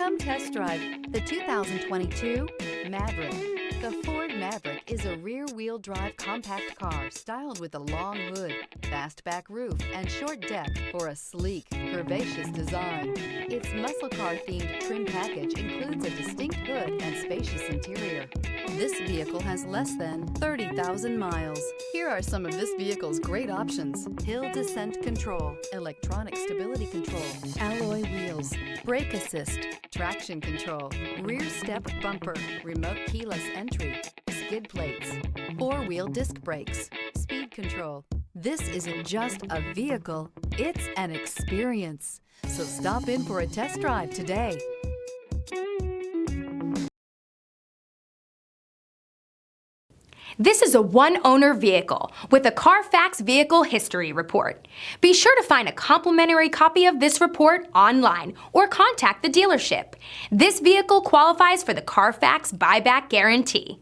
Come test drive the 2022 Maverick. The Ford Maverick is a rear-wheel drive compact car styled with a long hood, fastback roof, and short deck for a sleek, curvaceous design. Its muscle car-themed trim package includes a distinct hood and spacious interior. This vehicle has less than 30,000 miles. Here are some of this vehicle's great options: hill descent control, electronic stability control, alloy wheels, brake assist, traction control, rear step bumper, remote keyless entry, skid plates, four-wheel disc brakes, speed control. This isn't just a vehicle, it's an experience. So stop in for a test drive today. This is a one-owner vehicle with a Carfax Vehicle History Report. Be sure to find a complimentary copy of this report online or contact the dealership. This vehicle qualifies for the Carfax Buyback Guarantee.